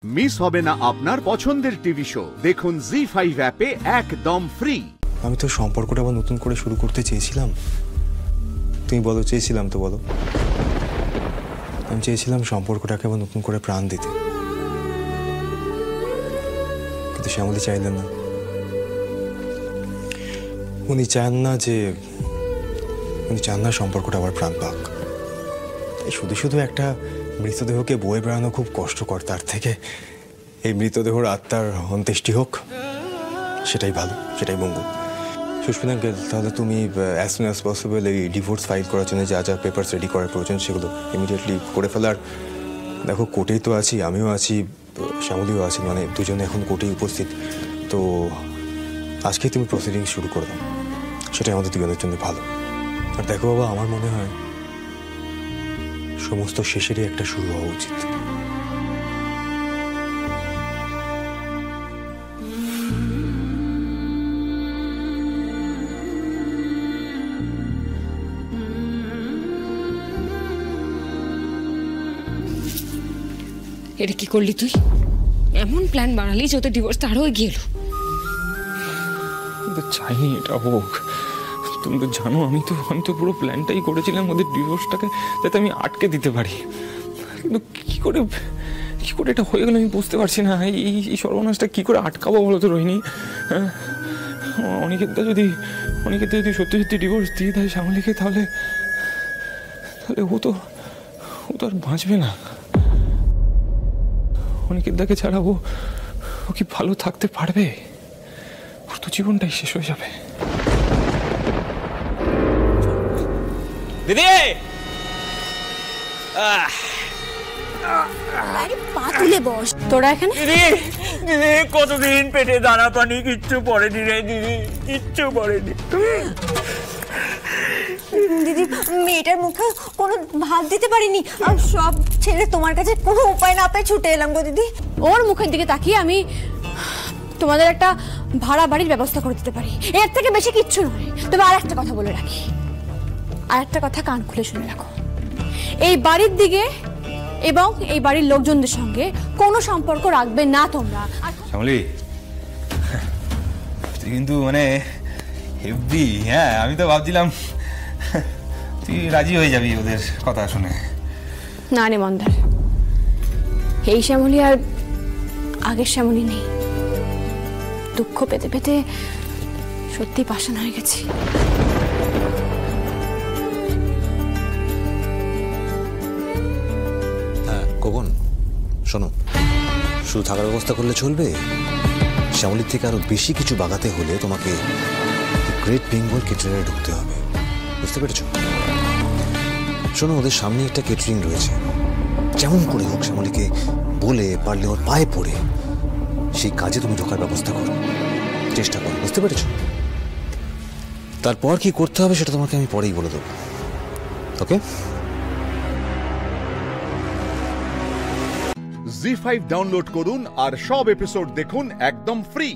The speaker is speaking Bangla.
মিস হবে না আপনার পছন্দের টিভি শো। দেখুন জি5 অ্যাপে একদম ফ্রি। আমি তো সম্পর্কটা আবার নতুন করে শুরু করতে চেয়েছিলাম। তুমি বলো চেয়েছিলাম তো বলো। আমি চেয়েছিলাম সম্পর্কটাকে আবার নতুন করে প্রাণ দিতে, কিন্তু শ্যামলী চাইলেন না। উনি চান না সম্পর্কটা আবার প্রাণ পাক। তাই শুধু শুধু একটা মৃতদেহকে বয়ে বেড়ানো খুব কষ্টকর, তার থেকে এই মৃতদেহর আত্মার অন্ত্যেষ্টি হোক, সেটাই ভালো, সেটাই মঙ্গল। সুস্মিতা আঙ্কেল, তাহলে তুমি অ্যাজ সুন অ্যাজ পসিবল এই ডিভোর্স ফাইল করার জন্য যা যা পেপারস রেডি করার প্রয়োজন সেগুলো ইমিডিয়েটলি করে ফেলার। দেখো কোর্টেই তো আছি, আমিও আছি, শ্যামলীও আছি, মানে দুজনে এখন কোর্টেই উপস্থিত। তো আজকেই তুমি প্রসিডিংস শুরু করে দাও, সেটাই আমাদের দুজনের জন্য ভালো। আর দেখো বাবা, আমার মনে হয় সমস্ত শেষেরই একটা শুরু হওয়া উচিত। এটা কি করলি তুই? এমন প্ল্যান বানালি যে ওদের ডিভোর্সটা আরো এগিয়ে এলো। চাইনি এটা হোক। তুমি তো জানো আমি তো পুরো প্ল্যানটাই করেছিলাম ওদের ডিভোর্সটাকে যাতে আমি আটকে দিতে পারি, কিন্তু কি করে এটা হয়ে গেল আমি বুঝতে পারছি না। এই সর্বনাশটা কি করে আটকাবো বলো তো রোহিণী? অনিকেতদা যদি সত্যি সত্যি ডিভোর্স দিয়ে দেয় শ্যামলীকে, তাহলে ও তো আর বাঁচবে না। অনিকেতদাকে ছাড়া ও কি ভালো থাকতে পারবে? ওর তো জীবনটাই শেষ হয়ে যাবে। দিদি, পা তুলে বস। তোরা এখানে দিদি কতদিন পেটে দানা পানি কিচ্ছু পড়েনি রে দিদি, কিচ্ছু পড়েনি। দিদি, মেয়েটার মুখে কোনো ভাত দিতে পারিনি, আর সব ছেড়ে তোমার কাছে কোনো উপায় না পেয়ে ছুটে এলাম গো দিদি। ওর মুখের দিকে তাকিয়ে আমি তোমাদের একটা ভাড়া বাড়ির ব্যবস্থা করে দিতে পারি, এর থেকে বেশি কিচ্ছু নয়। তবে আর একটা কথা বলে রাখি, আর একটা কথা কান খুলে শুনে রাখো, এই বাড়ির দিকে এবং এই বাড়ির লোকজনদের সঙ্গে কোনো সম্পর্ক রাখবে না তোমরা। শ্যামলী, তুই কিন্তু মানে হেভি। হ্যাঁ, আমি তো ভাবছিলাম তুই রাজি হয়ে যাবি ওদের কথা শুনে। না রে মন্দার, এই শ্যামলী আর আগের শ্যামলী নেই। দুঃখ পেতে পেতে সত্যি পাষাণ হয়ে গেছি। হ্যাঁ গগন, শোনো, শুধু থাকার ব্যবস্থা করলে চলবে? শ্যামলীর থেকে আরো বেশি কিছু বাগাতে হলে তোমাকে গ্রেট বেঙ্গল কেটারিংয়ে ঢুকতে হবে, বুঝতে পেরেছ? শোনো, ওদের সামনে একটা কেটারিং রয়েছে, যেমন করে হোক শ্যামলীকে বলে পারলে ওর পায়ে পড়ে সেই কাজে তুমি ঢোকার ব্যবস্থা করো, চেষ্টা করো, বুঝতে পেরেছ? তারপর কি করতে হবে সেটা তোমাকে আমি পরেই বলে দেবো, ওকে? জি5 ডাউনলোড করুন আর সব এপিসোড দেখুন একদম ফ্রি।